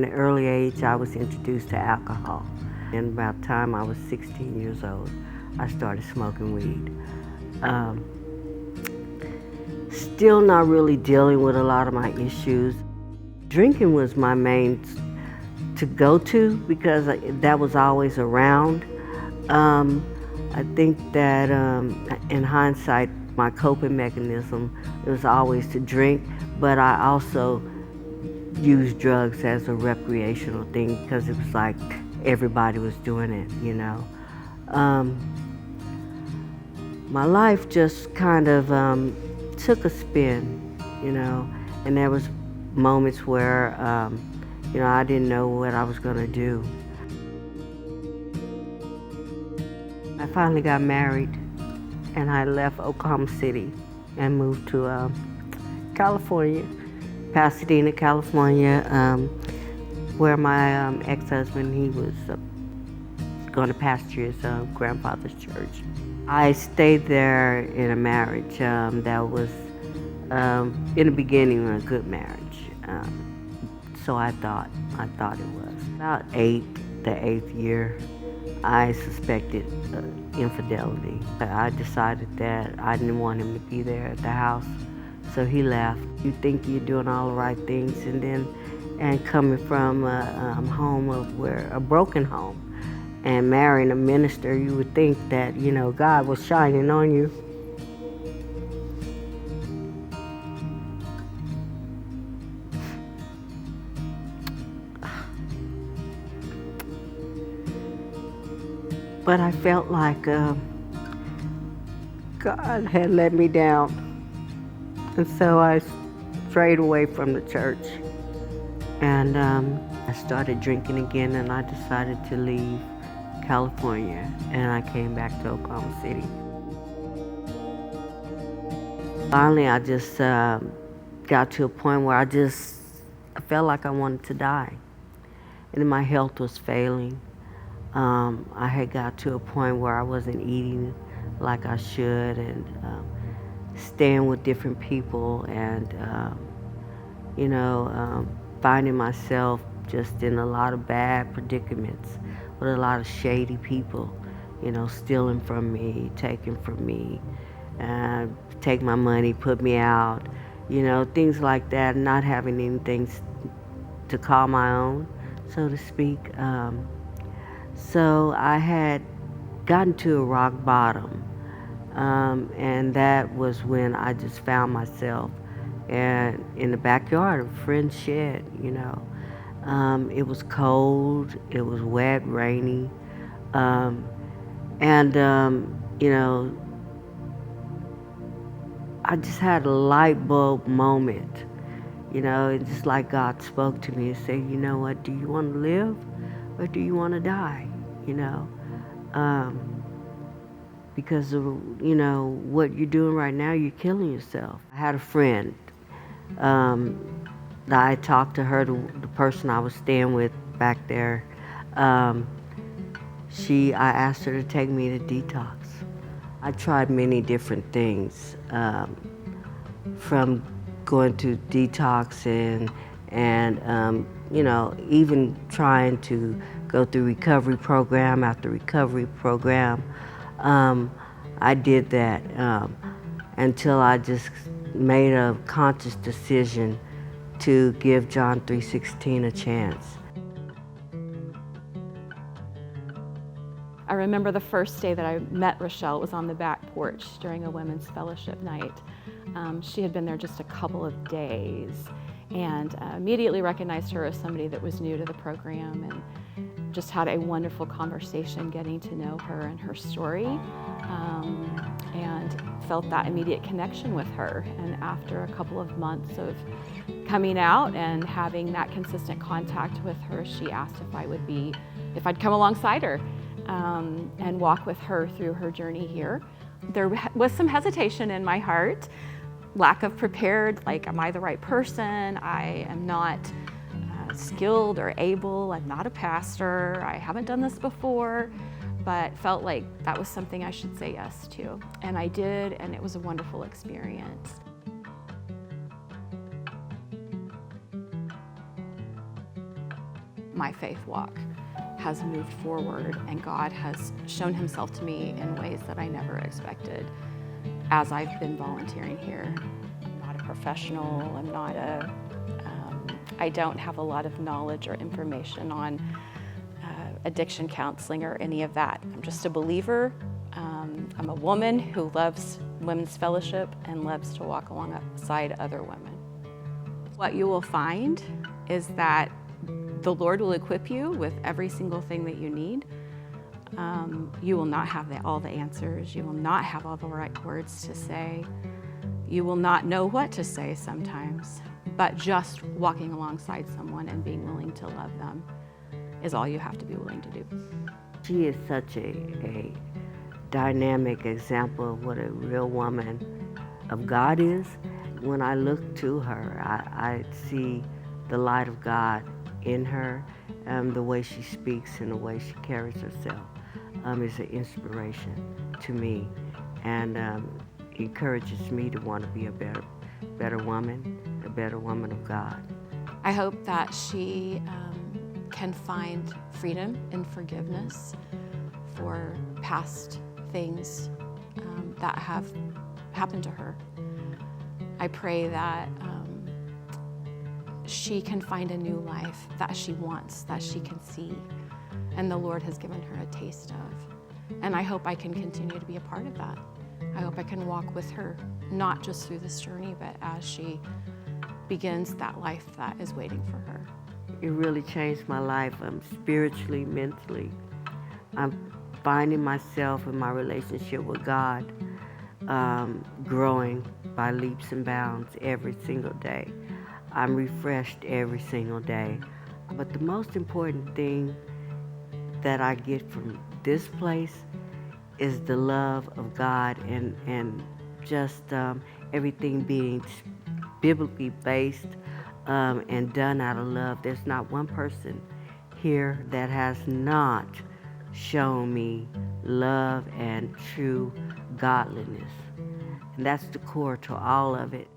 an early age, I was introduced to alcohol. And about the time I was 16 years old, I started smoking weed. Still not really dealing with a lot of my issues. Drinking was my main to go to because that was always around. I think that in hindsight, my coping mechanism was always to drink, but I also used drugs as a recreational thing because it was like everybody was doing it, you know. My life just kind of took a spin, you know, and there was moments where, you know, I didn't know what I was gonna do. I finally got married and I left Oklahoma City and moved to California, Pasadena, California, where my ex-husband, he was going to pastor his grandfather's church. I stayed there in a marriage that was, in the beginning, a good marriage. So I thought it was. About the 8th year, I suspected infidelity. I decided that I didn't want him to be there at the house, so he left. You think you're doing all the right things, and coming from a home a broken home, and marrying a minister, you would think that, you know, God was shining on you. But I felt like God had let me down. And so I strayed away from the church. And I started drinking again, and I decided to leave California, and I came back to Oklahoma City. Finally, I just got to a point where I felt like I wanted to die. And my health was failing. I had got to a point where I wasn't eating like I should, and staying with different people, and you know, finding myself just in a lot of bad predicaments with a lot of shady people, you know, stealing from me, taking from me, take my money, put me out, you know, things like that, not having anything to call my own, so to speak. So I had gotten to a rock bottom, and that was when I just found myself in the backyard of a friend's shed, you know. It was cold, it was wet, rainy, and you know, I just had a light bulb moment, you know. It's just like God spoke to me and said, you know what, do you want to live or do you want to die, you know? Because of, you know, what you're doing right now, you're killing yourself. I had a friend that I talked to her, the person I was staying with back there. I asked her to take me to detox. I tried many different things, from going to detox and you know, even trying to go through recovery program after recovery program. I did that until I just made a conscious decision to give John 3:16 a chance. I remember the first day that I met Rochelle was on the back porch during a women's fellowship night. She had been there just a couple of days, and immediately recognized her as somebody that was new to the program, and just had a wonderful conversation getting to know her and her story, and felt that immediate connection with her. And after a couple of months of coming out and having that consistent contact with her, she asked if I'd come alongside her and walk with her through her journey here. There was some hesitation in my heart, lack of prepared, like, am I the right person? I am not skilled or able. I'm not a pastor. I haven't done this before, but felt like that was something I should say yes to. And I did, and it was a wonderful experience. my faith walk has moved forward, and God has shown himself to me in ways that I never expected as I've been volunteering here. I'm not a professional, I don't have a lot of knowledge or information on addiction counseling or any of that. I'm just a believer. I'm a woman who loves women's fellowship and loves to walk alongside other women. What you will find is that the Lord will equip you with every single thing that you need. You will not have all the answers. You will not have all the right words to say. You will not know what to say sometimes, but just walking alongside someone and being willing to love them is all you have to be willing to do. She is such a dynamic example of what a real woman of God is. When I look to her, I see the light of God in her, the way she speaks and the way she carries herself is an inspiration to me, and encourages me to want to be a better woman, a better woman of God. I hope that she can find freedom and forgiveness for past things that have happened to her. I pray that she can find a new life that she wants, that she can see, and the Lord has given her a taste of. And I hope I can continue to be a part of that. I hope I can walk with her, not just through this journey, but as she begins that life that is waiting for her. It really changed my life, spiritually, mentally. I'm finding myself in my relationship with God growing by leaps and bounds every single day. I'm refreshed every single day. But the most important thing that I get from this place is the love of God and just everything being biblically based and done out of love. There's not one person here that has not shown me love and true godliness. And that's the core to all of it.